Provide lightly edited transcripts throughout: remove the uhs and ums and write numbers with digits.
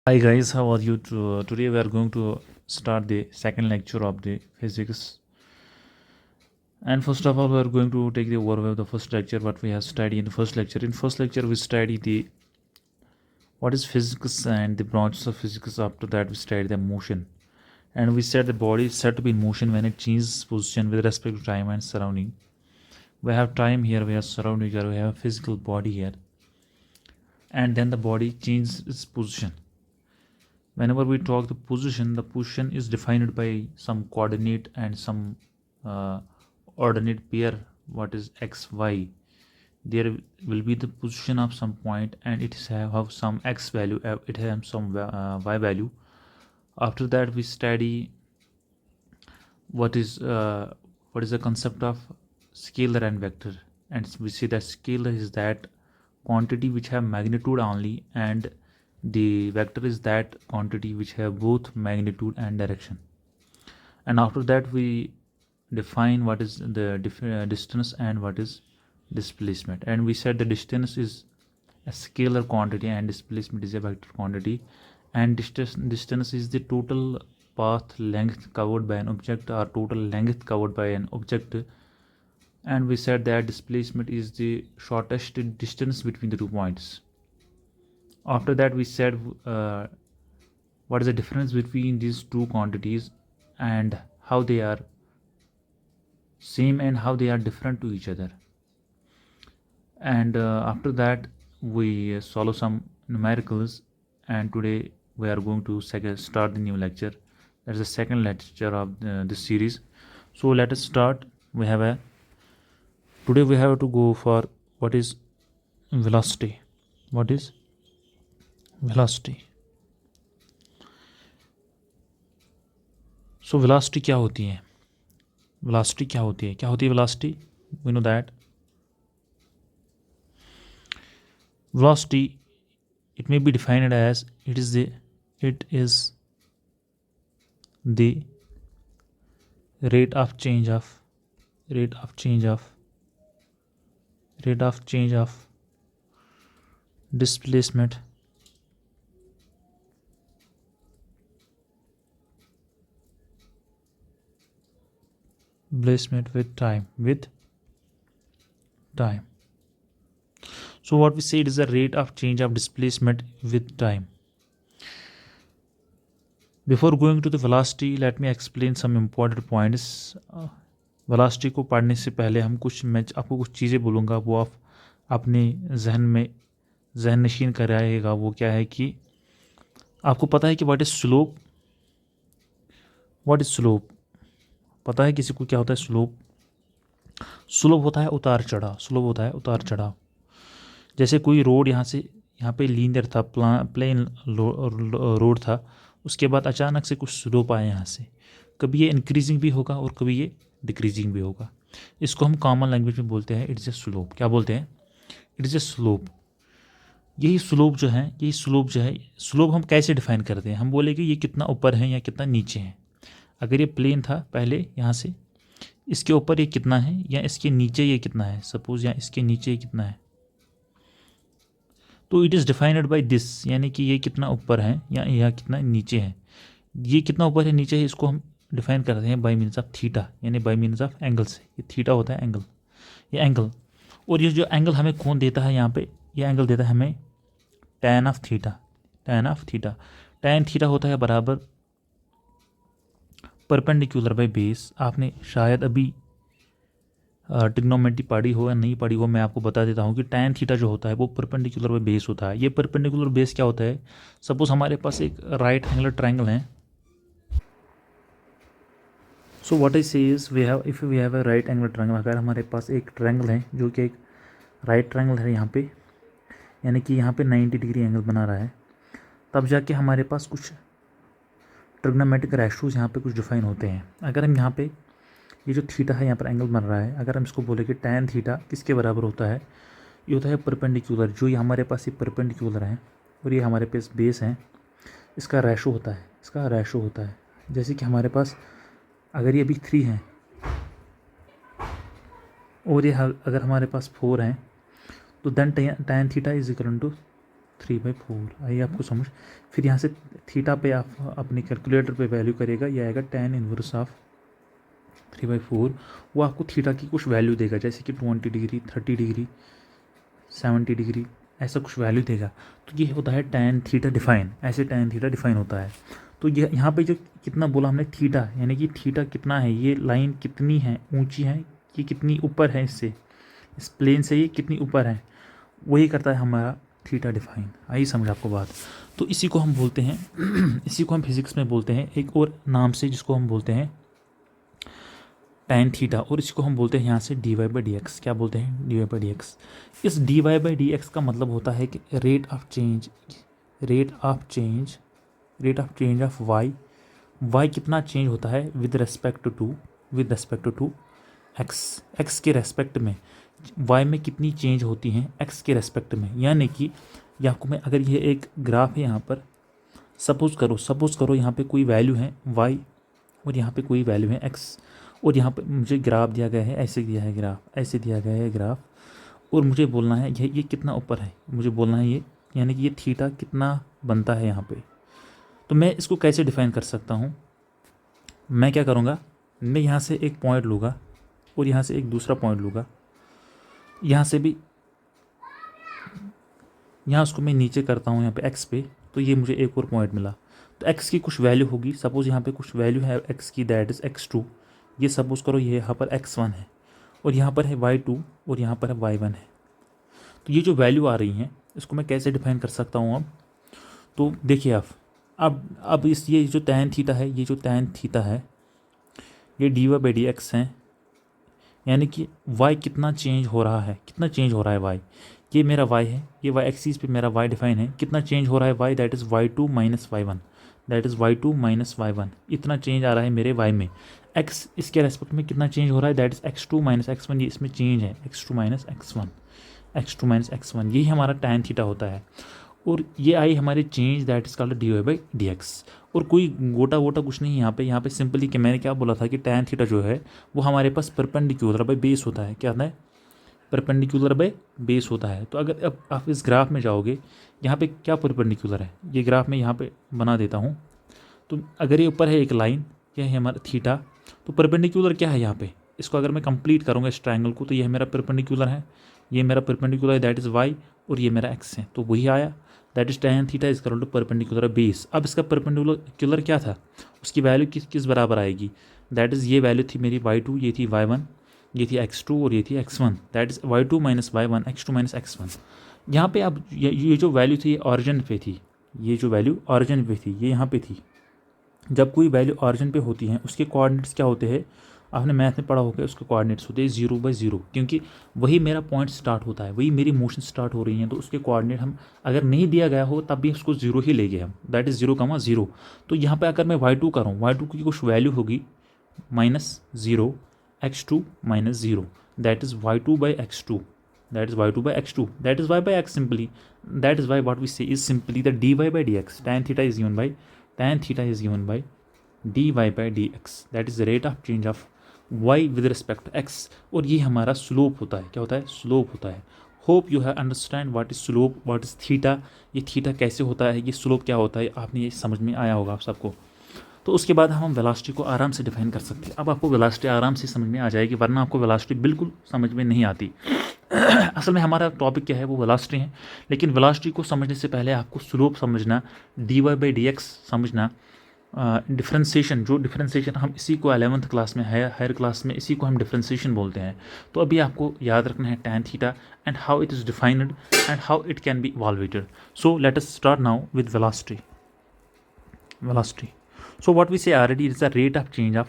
Hi guys, how are you? Today we are going to start the second lecture of the physics. And first of all, we are going to take the overview of the first lecture, what we have studied in the first lecture. In first lecture, we studied the what is physics and the branches of physics. After that, we studied the motion, and we said the body is said to be in motion when it changes position with respect to time and surrounding. We have time here, we have surrounding here, we have physical body here, and then the body changes its position. Whenever we talk the position is defined by some coordinate and some uh, ordinate pair. What is x y? There will be the position of some point, and it have some x value. It has some y value. After that, we study what is uh, what is the concept of scalar and vector, and we see that scalar is that quantity which have magnitude only, and the vector is that quantity which have both magnitude and direction. And after that, we define what is the distance and what is displacement, and we said the distance is a scalar quantity and displacement is a vector quantity, and distance is the total path length covered by an object or total length covered by an object. And we said that displacement is the shortest distance between the 2 points. After that, we said what is the difference between these two quantities and how they are same and how they are different to each other. And after that, we solve some numericals, and today we are going to start the new lecture. That is the second lecture of this series. So let us start. Today we have to go for what is velocity. What is velocity? So velocity क्या होती है? Velocity क्या होती है? क्या होती है velocity? We know that velocity, it may be defined as it is the rate of change of displacement with time. So what we say, it is the rate of change of displacement with time. Before going to the velocity, let me explain some important points. Velocity को पढ़ने से पहले मैं आपको कुछ चीज़ें बोलूँगा, वो आप अपने जहन नशीन कराएगा. वो क्या है कि आपको पता है कि व्हाट इज़ स्लोप. पता है किसी को क्या होता है स्लोप? स्लोप होता है उतार चढ़ाव. जैसे कोई रोड यहाँ पे लीनियर था, प्लेन रोड था, उसके बाद अचानक से कुछ स्लोप आया यहाँ से. कभी ये इंक्रीजिंग भी होगा और कभी ये डिक्रीजिंग भी होगा. इसको हम कॉमन लैंग्वेज में बोलते हैं इट इज़ ए स्लोप. क्या बोलते हैं? It is a slope. यही स्लोप जो है स्लोप हम कैसे डिफाइन करते हैं? हम बोलेंगे ये कितना ऊपर है या कितना नीचे है. अगर ये प्लेन था पहले, यहाँ से इसके ऊपर ये कितना है या इसके नीचे ये कितना है, सपोज यहाँ इसके नीचे ये कितना है, तो it is defined by this, यानी कि ये कितना ऊपर है या यह कितना नीचे है. ये कितना ऊपर है नीचे है, इसको हम डिफाइन करते हैं बाय मीन्स ऑफ थीटा, यानी बाय मीन्स ऑफ एंगल से. ये थीटा होता है एंगल, ये एंगल. और ये जो एंगल हमें कौन देता है यहाँ पे? ये एंगल देता है हमें tan of theta. tan theta होता है बराबर परपेंडिकुलर बाय बेस. आपने शायद अभी ट्रिग्नोमेट्री पढ़ी हो या नहीं पढ़ी हो, मैं आपको बता देता हूँ कि tan थीटा जो होता है वो परपेंडिकुलर बाय बेस होता है. ये परपेंडिकुलर बेस क्या होता है? सपोज हमारे पास एक राइट एंगुलर ट्रायंगल है. सो what I say is if we have a right angle triangle, अगर हमारे पास एक ट्रायंगल है जो कि एक राइट ट्रायंगल है यहाँ पे, यानी कि यहाँ पे 90 डिग्री एंगल बना रहा है, तब जाके हमारे पास कुछ ट्रिग्नोमेट्रिक रेशोज यहाँ पे कुछ डिफाइन होते हैं. अगर हम यहाँ पे ये जो थीटा है यहाँ पर एंगल बन रहा है, अगर हम इसको बोले कि tan थीटा किसके बराबर होता है? ये होता है परपेंडिकुलर. जो ये हमारे पास ये परपेंडिकुलर है और ये हमारे पास बेस है, इसका रेशो होता है. जैसे कि हमारे पास अगर ये अभी 3 है और ये अगर हमारे पास 4 है, तो then tan theta is equal to 3/4 आई आपको समझ। फिर यहाँ से थीटा पे आप अपने कैलकुलेटर पे वैल्यू करेगा, ये आएगा tan इनवर्स ऑफ 3/4। वो आपको थीटा की कुछ वैल्यू देगा, जैसे कि 20 डिग्री, 30 डिग्री, 70 डिग्री, ऐसा कुछ वैल्यू देगा। तो ये होता है tan थीटा डिफाइन, ऐसे tan थीटा डिफाइन होता है। तो ये यहाँ पे जो कितना बोला हमने थीटा, यानी कि थीटा कितना है, ये लाइन कितनी है ऊंची है, ये कितनी ऊपर है इससे, इस प्लेन से ये कितनी ऊपर है, वही करता है हमारा थीटा डिफाइन। आई समझ आपको बात। तो इसी को हम बोलते हैं इसी को हम फिजिक्स में बोलते हैं एक और नाम से, जिसको हम बोलते हैं tan थीटा, और इसको हम बोलते हैं यहाँ से dy/dx। क्या बोलते हैं? dy/dx। इस dy/dx का मतलब होता है कि rate of change of y कितना चेंज होता है विद रेस्पेक्ट टू x के रेस्पेक्ट में, y में कितनी चेंज होती हैं x के रेस्पेक्ट में। यानी कि आपको मैं, अगर ये एक ग्राफ है, यहाँ पर सपोज करो यहाँ पे कोई वैल्यू है y और यहाँ पे कोई वैल्यू है x, और यहाँ पे मुझे ग्राफ दिया गया है, ऐसे दिया है ग्राफ, ऐसे दिया गया है ग्राफ, और मुझे बोलना है ये कितना ऊपर है, मुझे बोलना है ये, यानी कि ये थीटा कितना बनता है यहाँ पे। तो मैं इसको कैसे डिफाइन कर सकता हूँ? मैं क्या करूँगा, मैं यहाँ से एक पॉइंट लूँगा और यहाँ से एक दूसरा पॉइंट लूँगा, यहाँ से भी, यहाँ उसको मैं नीचे करता हूँ यहाँ पे x पे, तो ये मुझे एक और पॉइंट मिला। तो x की कुछ वैल्यू होगी, सपोज़ यहाँ पे कुछ वैल्यू है x की, दैट इज़ x2। ये सपोज़ करो ये यहाँ पर x1 है, और यहाँ पर है y2, और यहाँ पर है y1 है। तो ये जो वैल्यू आ रही हैं, इसको मैं कैसे डिफाइन कर सकता हूँ अब? तो देखिए आप, अब ये जो tan थीटा है, ये dy/dx है, यानी कि y कितना चेंज हो रहा है, y, ये मेरा y है, ये y एक्सिस पे मेरा y डिफाइन है, कितना चेंज हो रहा है y, that is y2 minus y1, इतना चेंज आ रहा है मेरे y में। x इसके रेस्पेक्ट में कितना चेंज हो रहा है, that is x2 minus x1, ये इसमें चेंज है, x2 माइनस x1, यही हमारा tan थीटा होता है। और ये आई हमारी change, that is called dy/dx। और कोई गोटा वोटा कुछ नहीं यहाँ पे सिंपली, कि मैंने क्या बोला था कि tan थीटा जो है वो हमारे पास परपेंडिकुलर बाय बेस होता है। क्या होता है? परपेंडिकुलर बाय बेस होता है। तो अगर अब आप इस ग्राफ में जाओगे, यहाँ पे क्या परपेंडिकुलर है, ये ग्राफ में यहाँ पे बना देता हूँ। तो अगर ये ऊपर है एक लाइन, यह है हमारा थीटा, तो परपेंडिकुलर क्या है यहाँ पे, इसको अगर मैं कंप्लीट करूँगा इस ट्रायंगल को, तो ये मेरा परपेंडिकुलर है, ये मेरा परपेंडिकुलर है, दैट इज़ y, और ये मेरा x है। तो वही आया, that is tan theta is equal to perpendicular base. अब इसका परपेंडिकुलर क्या था, उसकी वैल्यू किस बराबर आएगी, दैट इज़ ये वैल्यू थी मेरी y2, ये थी y1, ये थी x2, और ये थी x1, that is y2 minus y1, x2 minus x1। यहाँ पे अब ये जो वैल्यू थी, ये ऑरिजिन पे थी, ये यहाँ पे थी। जब कोई वैल्यू ऑरिजिन पे होती है, उसके कोऑर्डिनेट्स क्या होते हैं, आपने मैथ में पढ़ा होगा, उसके कोऑर्डिनेट्स होते हैं 0/0, क्योंकि वही मेरा पॉइंट स्टार्ट होता है, वही मेरी मोशन स्टार्ट हो रही है। तो उसके कोऑर्डिनेट हम, अगर नहीं दिया गया हो तब भी उसको 0 ही ले गए हम, दैट इज़ 0,0। तो यहाँ पे अगर मैं y2 करूँ, y2 की कुछ वैल्यू होगी -0, x2 -0, that is y2/x2, that is y2/x2, that is y/x simply, that is why what we say is simply the dy/dx, tan theta is given by dy/dx, that is the rate of change of y with respect to x। और ये हमारा slope होता है, क्या होता है, slope होता है। Hope you have understand what is slope, what is theta, ये थीटा कैसे होता है, ये स्लोप क्या होता है, आपने ये समझ में आया होगा आप सबको। तो उसके बाद हम वेलोसिटी को आराम से डिफाइन कर सकते हैं। अब आपको वेलोसिटी आराम से समझ में आ जाएगी, वरना आपको वेलोसिटी बिल्कुल समझ में नहीं आती। असल में हमारा टॉपिक क्या है, वो वेलोसिटी है, लेकिन वेलोसिटी को समझने से पहले आपको स्लोप समझना, dy/dx समझना, डिफ्रेंसिएशन, जो डिफ्रेंसिएशन हम इसी को 11th क्लास में, हायर क्लास में इसी को हम डिफ्रेंसिएशन बोलते हैं। तो अभी आपको याद रखना है tan theta and how it is defined and how it can be evaluated. So let us start now with velocity. So what we say already is the rate of change of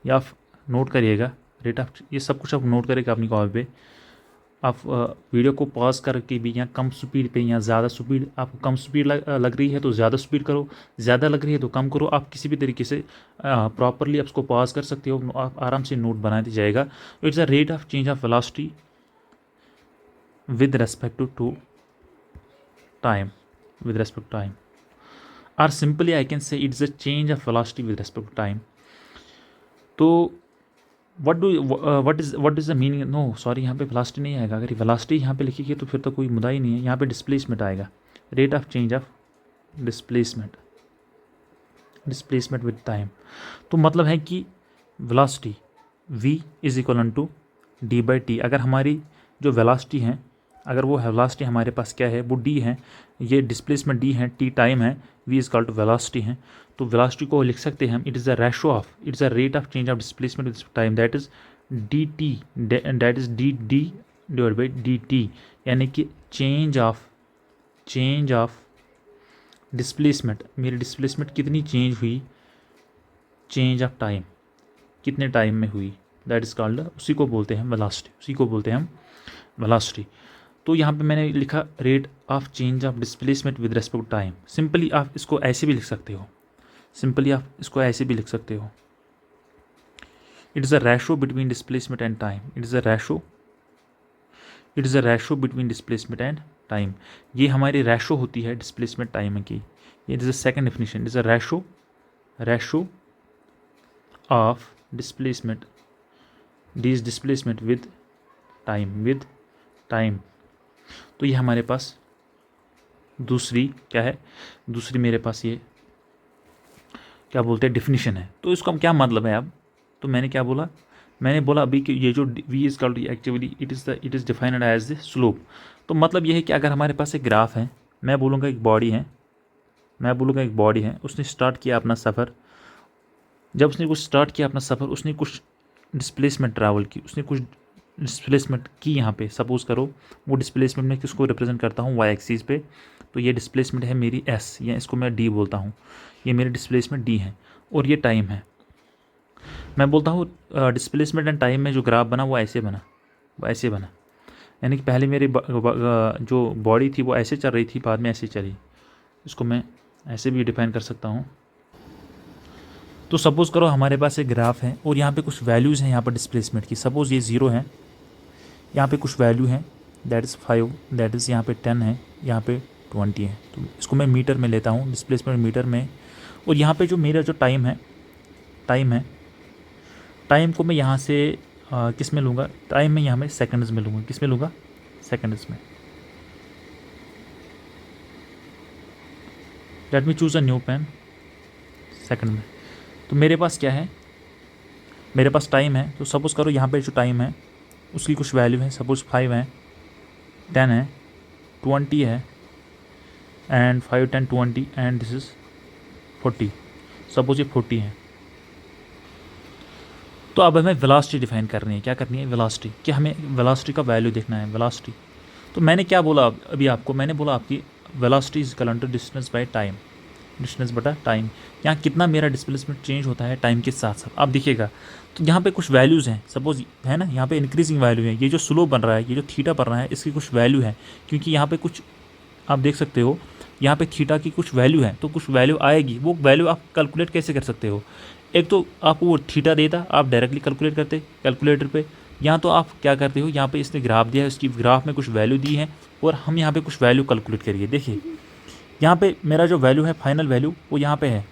या आप note करिएगा, rate of, ये सब कुछ आप note करेगा अपनी copy पे। आप वीडियो को पॉज करके भी, या कम स्पीड पे या ज़्यादा स्पीड, आपको कम स्पीड लग रही है तो ज़्यादा स्पीड करो, ज़्यादा लग रही है तो कम करो। आप किसी भी तरीके से प्रॉपरली आप उसको पॉज कर सकते हो, आप आराम से नोट बना दिया जाएगा। It's a rate of change of velocity with respect to time, or simply I can say it's a change of velocity with respect to time। तो what is the meaning, no sorry, यहाँ पे velocity नहीं आएगा। अगर velocity यहाँ पे लिखिए तो फिर तो कोई मुद्दा ही नहीं है। यहाँ पे डिस्प्लेसमेंट आएगा, rate of change of displacement with time. तो मतलब है कि velocity v is equal to d by t. अगर हमारी जो वेलोसिटी है, अगर वो वेलोसिटी हमारे पास क्या है, वो d है, ये डिस्प्लेसमेंट d है, t टाइम है, v is equal to velocity है। तो वेलोसिटी को लिख सकते हैं हम, it is the ratio of, it is the rate of change of displacement with time, that is d t, that is d d divide by d t, यानी कि change of displacement, मेरी displacement कितनी change हुई, change of time कितने time में हुई, that is called, उसी को बोलते हैं वेलोसिटी, उसी को बोलते हैं हम वेलोसिटी। तो यहाँ पे मैंने लिखा rate of change of displacement with respect time. Simply आप इसको ऐसे भी लिख सकते हो, it is a ratio between displacement and time, it is a ratio between displacement and time. ये हमारी रेशो होती है डिस्प्लेसमेंट टाइम की। ये is the second definition, it is a ratio of displacement with time. तो ये हमारे पास दूसरी क्या है, दूसरी मेरे पास ये क्या बोलते हैं डिफिनीशन है। तो इसका क्या मतलब है अब, तो मैंने क्या बोला, मैंने बोला अभी कि ये जो v is called actually it is defined as the slope. तो मतलब ये है कि अगर हमारे पास एक ग्राफ है, मैं बोलूँगा एक बॉडी है, उसने स्टार्ट किया अपना सफ़र। जब उसने कुछ स्टार्ट किया अपना सफ़र, उसने कुछ डिस्प्लेसमेंट ट्रैवल की, उसने कुछ डिस्प्लेसमेंट की। यहाँ पे सपोज़ करो वो डिस्प्लेसमेंट में किसको रिप्रेजेंट करता हूँ, वाई एक्सिस पे। तो ये डिस्प्लेसमेंट है मेरी s, या इसको मैं d बोलता हूँ, ये मेरी डिस्प्लेसमेंट d है, और ये टाइम है। मैं बोलता हूँ डिस्प्लेसमेंट एंड टाइम में जो ग्राफ बना वो ऐसे बना, यानी कि पहले मेरी जो बॉडी थी वो ऐसे चल रही थी, बाद में ऐसे चली। इसको मैं ऐसे भी डिफाइन कर सकता हूँ। तो सपोज़ करो हमारे पास एक ग्राफ है और यहाँ पे कुछ वैल्यूज़ हैं यहाँ पर डिस्प्लेसमेंट की। सपोज़ ये 0 है, यहाँ पे कुछ वैल्यू है, दैट इज़ 5, दैट इज़ यहाँ पे 10 है, यहाँ पे 20 है। तो इसको मैं मीटर में लेता हूँ, डिस्प्लेसमेंट मीटर में। और यहाँ पे जो मेरा जो टाइम को मैं यहाँ से किस में लूँगा, टाइम में यहाँ में सेकंड्स में लूँगा। किस में लूँगा, सेकंड्स में। Let me choose a new pen, second में। तो मेरे पास क्या है, मेरे पास टाइम है। तो सपोज़ करो यहाँ पे जो टाइम है उसकी कुछ वैल्यू है, सपोज़ 5 है, 10 है, 20 है, and 5, 10, 20 and this is 40। Suppose ये 40 है। तो अब हमें वेलोसिटी डिफाइन करनी है। क्या करनी है, वेलोसिटी, कि हमें वेलोसिटी का वैल्यू देखना है, वेलोसिटी। तो मैंने क्या बोला अभी आपको, मैंने बोला आपकी velocity is equal to distance by time, distance बटा टाइम। यहाँ कितना मेरा डिस्प्लेसमेंट चेंज होता है टाइम के साथ साथ। आप देखिएगा तो यहाँ पे कुछ वैल्यूज़ हैं, सपोज है ना, यहाँ पे इंक्रीजिंग वैल्यू है। ये जो स्लोप बन रहा है, ये जो थीटा बन रहा है, इसकी कुछ वैल्यू है, क्योंकि यहाँ पे कुछ आप देख सकते हो, यहाँ पे थीटा की कुछ वैल्यू है, तो कुछ वैल्यू आएगी। वो वैल्यू आप कैलकुलेट कैसे कर सकते हो, एक तो आपको वो थीटा देता, आप डायरेक्टली कैलकुलेट करते कैलकुलेटर पे, या तो आप क्या करते हो, यहाँ पे इसने ग्राफ दिया है, उसकी ग्राफ में कुछ वैल्यू दी है और हम यहाँ पे कुछ वैल्यू कैलकुलेट करिए। देखिए यहाँ पे मेरा जो वैल्यू है, फाइनल वैल्यू, वो यहाँ पे है,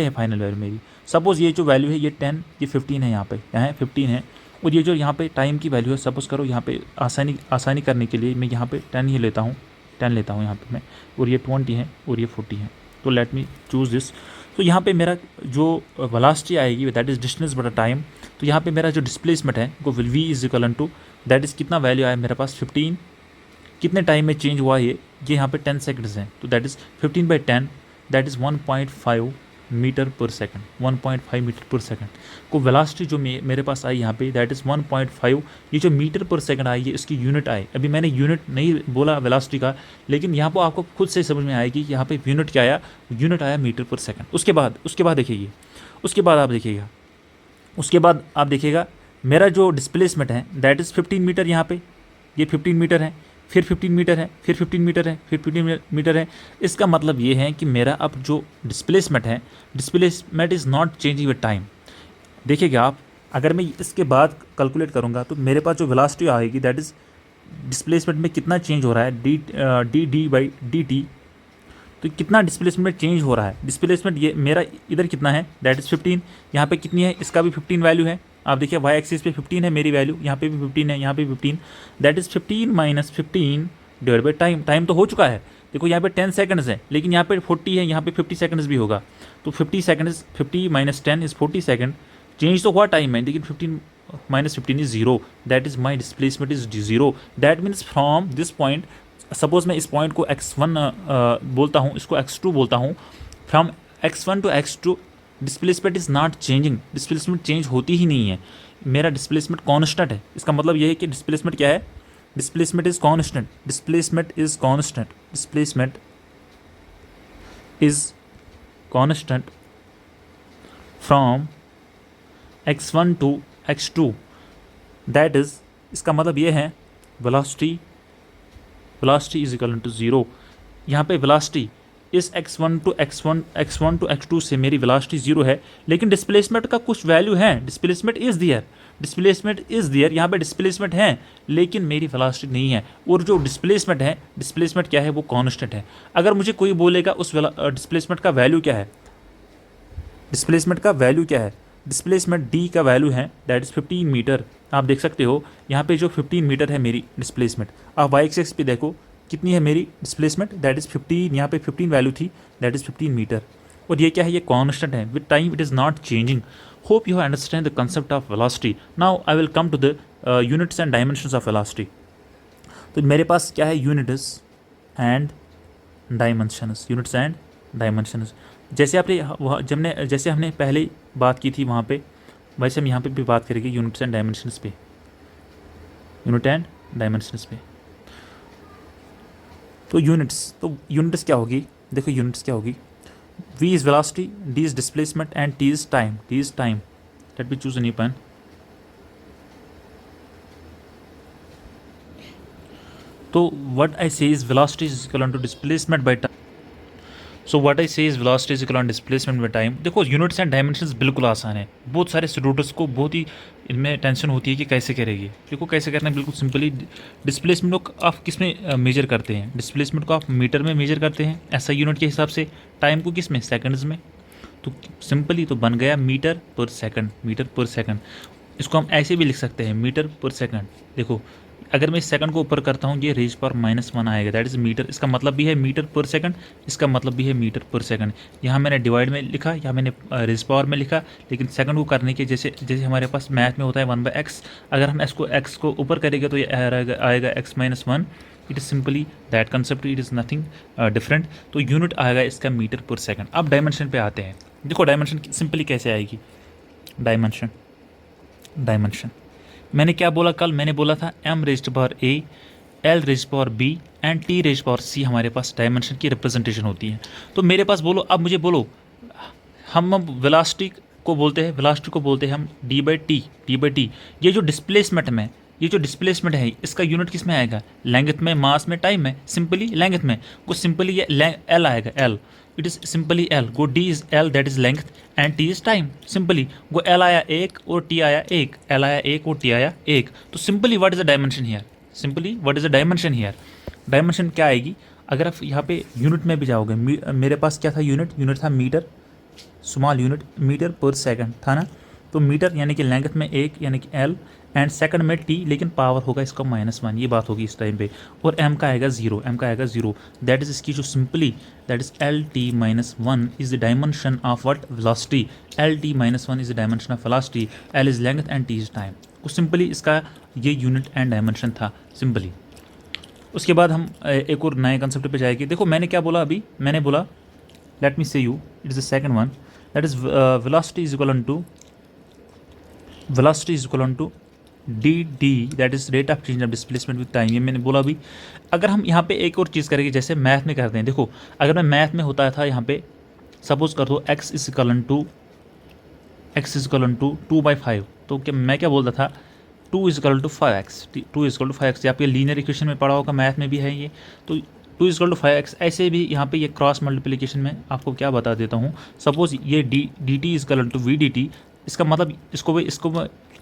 फाइनल वैल्यू मेरी। सपोज़ ये जो वैल्यू है ये 10, ये 15 है, यहाँ पे 15 है। और ये जो यहाँ पे टाइम की वैल्यू है, सपोज़ करो यहाँ पे आसानी करने के लिए मैं यहाँ पे 10 ही लेता हूँ, 10 लेता हूँ यहाँ पे मैं, और ये 20 है और ये 40 है। तो लेट मी चूज़ दिस। तो यहाँ पे मेरा जो वेलोसिटी आएगी दैट इज़ डिस्टेंस बटा टाइम। तो यहाँ पे मेरा जो डिस्प्लेसमेंट है वो v is equal to that is कितना वैल्यू आया मेरे पास 15, कितने टाइम में चेंज हुआ ये यहाँ पे 10 सेकंड्स हैं। तो that is 15/10, that is 1.5 metre per second, 1.5 metre per second को वेलोसिटी जो मेरे पास आई यहाँ पे दैट इज़ 1.5। ये जो मीटर पर सेकंड आई है इसकी यूनिट आई। अभी मैंने यूनिट नहीं बोला वेलोसिटी का, लेकिन यहाँ पर आपको खुद से समझ में आएगी कि यहाँ पे यूनिट क्या आया, यूनिट आया मीटर पर सेकंड। उसके बाद देखिए, उसके बाद आप देखिएगा मेरा जो डिस्प्लेसमेंट है दैट इज़ 15 मीटर। यहाँ पे ये 15 मीटर है, फिर 15 मीटर है, फिर 15 मीटर है, फिर 15 मीटर है। इसका मतलब ये है कि मेरा अब जो डिस्प्लेसमेंट है, displacement is not changing with time. देखिएगा आप, अगर मैं इसके बाद कैलकुलेट करूँगा तो मेरे पास जो वेलोसिटी आएगी दैट इज़ डिस्प्लेसमेंट में कितना चेंज हो रहा है, डी बाई डी टी, तो कितना डिस्प्लेसमेंट चेंज हो रहा है, डिस्प्लेसमेंट ये मेरा इधर कितना है, दैट इज़ 15, यहाँ पे कितनी है, इसका भी 15 वैल्यू है। आप देखिए वाई एक्सिस पे 15 है मेरी वैल्यू, यहाँ पे भी 15 है, यहाँ पे भी 15, that is 15 minus 15 divide by time. Time तो हो चुका है, देखो यहाँ पे 10 सेकंड्स है, लेकिन यहाँ पे 40 है, यहाँ पे 50 सेकंड्स भी होगा, तो 50 seconds 50 minus 10 is 40 second. Change तो हुआ टाइम में, लेकिन 15 minus 15 is zero, that is my displacement is zero. That means from this point, suppose मैं इस पॉइंट को x1 बोलता हूँ, इसको x2 बोलता हूँ, from x1 to x2 displacement is not changing, displacement change होती ही नहीं है, मेरा डिस्प्लेसमेंट कॉन्स्टेंट है। इसका मतलब ये है कि डिस्प्लेसमेंट क्या है, displacement is constant, displacement is constant, displacement is constant from x1 to x2, that is, इसका मतलब ये है velocity is equal to zero. यहाँ पे वेलोसिटी इस x1 टू x2 से मेरी वेलोसिटी जीरो है, लेकिन डिस्प्लेसमेंट का कुछ वैल्यू है, डिस्प्लेसमेंट इज दियर, यहाँ पे डिस्प्लेसमेंट है, लेकिन मेरी वेलोसिटी नहीं है। और जो डिस्प्लेसमेंट क्या है, वो कांस्टेंट है। अगर मुझे कोई बोलेगा उस डिस्प्लेसमेंट का वैल्यू क्या है, डिस्प्लेसमेंट डी का वैल्यू है दैट इज़ 15 मीटर। आप देख सकते हो यहाँ पे जो 15 मीटर है मेरी डिस्प्लेसमेंट। आप वाई एक्सिस पे देखो कितनी है मेरी डिस्प्लेसमेंट, दैट इज़ 15, यहाँ पे 15 वैल्यू थी, दैट इज़ 15 मीटर। और ये क्या है, ये कांस्टेंट है, with time it is not changing. Hope you understand the concept of velocity. Now I will come to the units and dimensions of velocity. तो मेरे पास क्या है, यूनिट्स एंड डायमेंशंस। जैसे हमने पहले बात की थी वहाँ पे, वैसे हम यहाँ पे भी बात करेंगे यूनिट्स एंड डायमेंशंस पे, तो यूनिट्स क्या होगी, देखो यूनिट्स क्या होगी, v is velocity, d is displacement and t is time. Let me choose a new pen. तो what I say is velocity is equal to displacement by time. Displacement by time. देखो units and dimensions बिल्कुल आसान है, बहुत सारे students को बहुत ही इनमें टेंशन होती है कि कैसे करेंगे। देखो कैसे करना है, बिल्कुल सिंपली। डिस्प्लेसमेंट को आप किस में मेजर करते हैं, डिस्प्लेसमेंट को आप मीटर में मेजर करते हैं ऐसा यूनिट के हिसाब से, टाइम को किस में, सेकंड्स में। तो सिंपली तो बन गया मीटर पर सेकंड। इसको हम ऐसे भी लिख सकते हैं, मीटर पर सेकंड। देखो अगर मैं इस सेकंड को ऊपर करता हूँ, ये रेज पावर -1 आएगा, दैट इज़ मीटर। इसका मतलब भी है मीटर पर सेकंड, इसका मतलब भी है मीटर पर सेकंड। यहाँ मैंने डिवाइड में लिखा, यहाँ मैंने रेज पावर में लिखा, लेकिन सेकंड को करने के जैसे हमारे पास मैथ में होता है 1/x, अगर हम x को ऊपर करेंगे तो ये आएगा x - 1। It is simply that concept, it is nothing different. तो यूनिट आएगा इसका मीटर पर सेकंड। अब डायमेंशन पे आते हैं। देखो डायमेंशन सिंपली कैसे आएगी, डायमेंशन मैंने क्या बोला कल, मैंने बोला था m raised power a, l raised power b and t raised power c हमारे पास डायमेंशन की रिप्रेजेंटेशन होती है। तो मेरे पास बोलो, अब मुझे बोलो, हम वेलोसिटी को बोलते हैं हम d/t। ये जो डिस्प्लेसमेंट है इसका यूनिट किस में आएगा, लेंथ में, मास में, टाइम में। सिंपली लेंथ में को सिंपली ये l आएगा, l, it is simply l। Go d is l, that is length, and t is time. Simply go l आया 1 और t आया 1, l आया 1 और t आया 1। तो simply what is the dimension here, dimension क्या आएगी। अगर आप यहाँ पे यूनिट में भी जाओगे, मेरे पास क्या था, यूनिट था metre, small unit metre per second था ना। तो मीटर यानी कि लेंथ में 1 यानी कि l, एंड सेकंड में t, लेकिन पावर होगा इसका -1, ये बात होगी इस टाइम पे। और m का आएगा 0, दैट इज इसकी जो simply that is LT - 1 is the dimension of what, velocity. LT - 1 is the dimension of velocity, l is length and t is time. तो सिंपली इसका ये यूनिट एंड डायमेंशन था सिंपली। उसके बाद हम एक और नए कंसेप्ट पे जाएंगे। देखो मैंने क्या बोला अभी, मैंने बोला, let me say you, it is the second one, that is velocity is equal to dt, that is rate of change of displacement with time. ये मैंने बोला अभी। अगर हम यहाँ पे एक और चीज़ करेंगे, जैसे मैथ में करते हैं। देखो अगर मैं मैथ में होता था यहाँ पे, सपोज कर दो x इज इक्वल टू 2/5, तो क्या मैं क्या बोलता था, 2 इज इक्वल टू 5x, आपके लीनियर इक्वेशन में पढ़ा होगा, मैथ में भी है ये। तो 2 इज इक्वल टू 5x। ऐसे भी यहाँ पे ये क्रॉस मल्टीप्लिकेशन में आपको क्या बता देता हूँ, सपोज ये dt is equal to vdt। इसका मतलब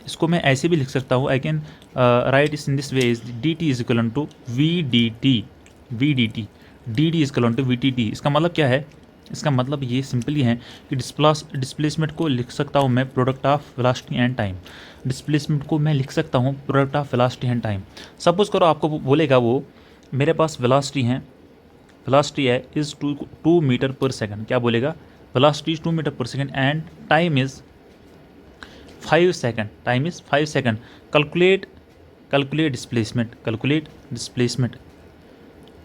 इसको मैं ऐसे भी लिख सकता हूँ, आई can write this in this way, dt is equal to vdt। D d is equal to v t t. इसका मतलब क्या है? इसका मतलब ये सिंपली है कि डिस्प्लेसमेंट को लिख सकता हूँ मैं product of velocity and time. Displacement को मैं लिख सकता हूँ product of velocity and time. Suppose करो आपको बोलेगा वो मेरे पास वेलोसिटी है इज़ 2 मीटर पर सेकंड। क्या बोलेगा? Velocity is 2 metre per second and time is 5 second. Time is 5 second. Calculate displacement.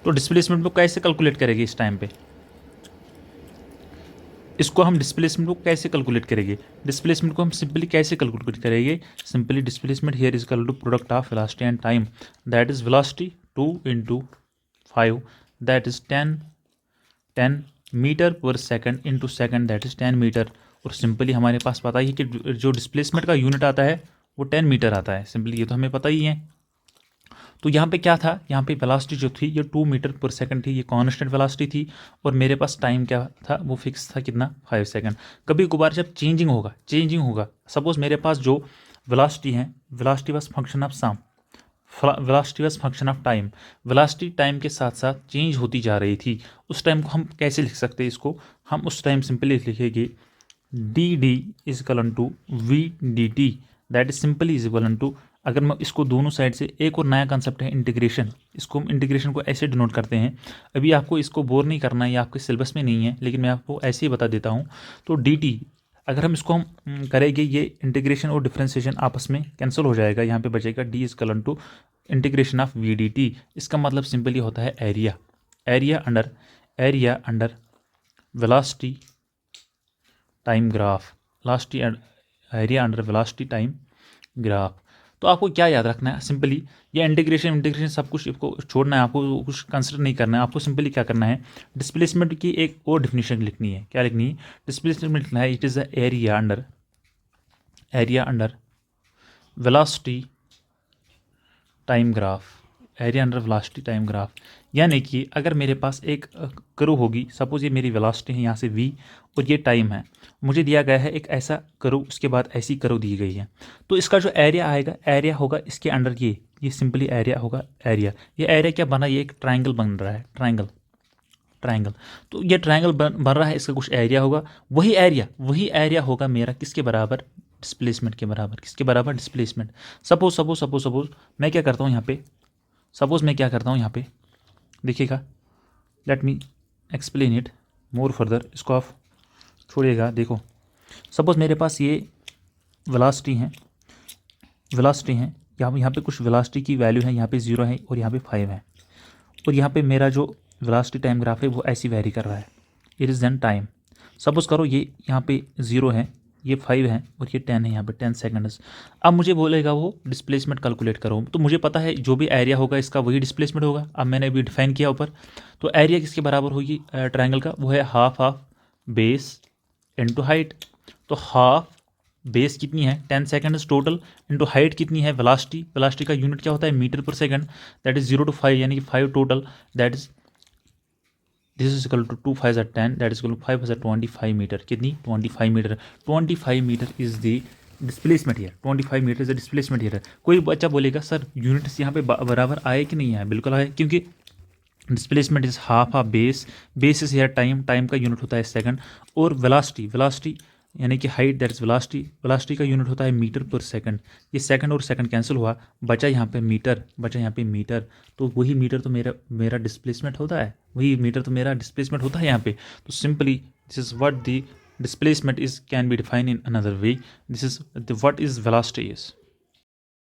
तो डिस्प्लेसमेंट को कैसे कैलकुलेट करेंगे इस टाइम पे? इसको हम डिस्प्लेसमेंट को कैसे कैलकुलेट करेंगे? डिस्प्लेसमेंट को हम सिंपली कैसे कैलकुलेट करेंगे? Simply displacement here is equal to product of velocity and time, that is velocity 2 × 5 that is 10 meter per second into second that is 10 meter. और सिंपली हमारे पास पता ही है कि जो डिस्प्लेसमेंट का यूनिट आता है वो 10 मीटर आता है। सिंपली ये तो हमें पता ही है। तो यहाँ पे क्या था? यहाँ पे वेलोसिटी जो थी ये 2 मीटर पर सेकंड थी, ये कांस्टेंट वेलोसिटी थी। और मेरे पास टाइम क्या था? वो फिक्स था, कितना? 5 सेकंड। कभी कभार जब चेंजिंग होगा सपोज मेरे पास जो वेलोसिटी है, velocity was function of some, velocity was function of time. Velocity time के साथ साथ चेंज होती जा रही थी। उस टाइम को हम कैसे लिख सकते हैं? इसको हम उस टाइम सिंपली लिखेंगे d d is equal to v d t, that is simply is equal to, अगर मैं इसको दोनों साइड से, एक और नया कंसेप्ट है इंटीग्रेशन, इसको हम इंटीग्रेशन को ऐसे डिनोट करते हैं। अभी आपको इसको बोर नहीं करना है, ये आपके सिलेबस में नहीं है, लेकिन मैं आपको ऐसे ही बता देता हूँ। तो डी टी अगर हम इसको हम करेंगे, ये इंटीग्रेशन और डिफ्रेंसिएशन आपस में कैंसिल हो जाएगा। यहाँ पे बचेगा d is equal to integration of v d t. इसका मतलब सिंपली होता है area under velocity time graph, area under velocity time graph. तो आपको क्या याद रखना है? सिंपली ये इंटीग्रेशन सब कुछ इसको छोड़ना है, आपको कुछ कंसिडर नहीं करना है। आपको सिंपली क्या करना है? डिस्प्लेसमेंट की एक और डेफिनेशन लिखनी है। क्या लिखनी है? डिस्प्लेसमेंट लिखना है it is the area under velocity time graph. यानी कि अगर मेरे पास एक कर्व होगी, सपोज ये मेरी वेलोसिटी है यहाँ से v और ये टाइम है, मुझे दिया गया है एक ऐसा कर्व, उसके बाद ऐसी कर्व दी गई है। तो इसका जो एरिया होगा इसके अंडर ये सिंपली एरिया होगा। ये एरिया क्या बना? ये एक ट्राइंगल बन रहा है, ट्राइंगल। तो ये ट्राइंगल बन रहा है, इसका कुछ एरिया होगा। वही एरिया होगा मेरा किसके बराबर? डिस्प्लेसमेंट के बराबर। किसके बराबर? डिस्प्लेसमेंट। सपोज मैं क्या करता हूँ यहाँ पे, देखिएगा, let me explain it more further. इसको आप छोड़िएगा। देखो, सपोज मेरे पास ये वेलोसिटी है, यहाँ पे कुछ वेलोसिटी की वैल्यू है, यहाँ पे 0 है और यहाँ पे 5 है। और यहाँ पे मेरा जो वेलोसिटी टाइम ग्राफ है वो ऐसी वैरी कर रहा है। It is then time. Suppose करो ये यहाँ पे 0 है, ये 5 है और ये 10 है, यहाँ पे 10 सेकंड्स। अब मुझे बोलेगा वो डिस्प्लेसमेंट कैलकुलेट करो। तो मुझे पता है जो भी एरिया होगा इसका वही डिस्प्लेसमेंट होगा। अब मैंने अभी डिफाइन किया ऊपर। तो एरिया किसके बराबर होगी ट्रायंगल का? वो है half of base into height. तो हाफ बेस कितनी है? 10 सेकंड्स टोटल, इनटू हाइट कितनी है? वेलोसिटी का यूनिट क्या होता है? Metre per second. That is 0 to 5 यानी कि 5 total. That is this is equal to 2 5 10, that is equal to 5 25 metre. कितनी? 25 metre. 25 metre is the displacement here. 25 metre is the displacement here. कोई बच्चा बोलेगा सर यूनिट्स यहाँ पे बराबर आए कि नहीं आए? बिल्कुल आए, क्योंकि displacement is half of base is here time का यूनिट होता है सेकंड। और वेलोसिटी यानी कि हाइट, दैट इज वेलोसिटी का यूनिट होता है मीटर पर सेकंड। ये सेकंड और सेकंड कैंसिल हुआ, बचा यहाँ पे मीटर। तो वही मीटर तो मेरा डिस्प्लेसमेंट होता है, यहाँ पे। तो simply this is what the displacement is can be define in another way. This is what is velocity is.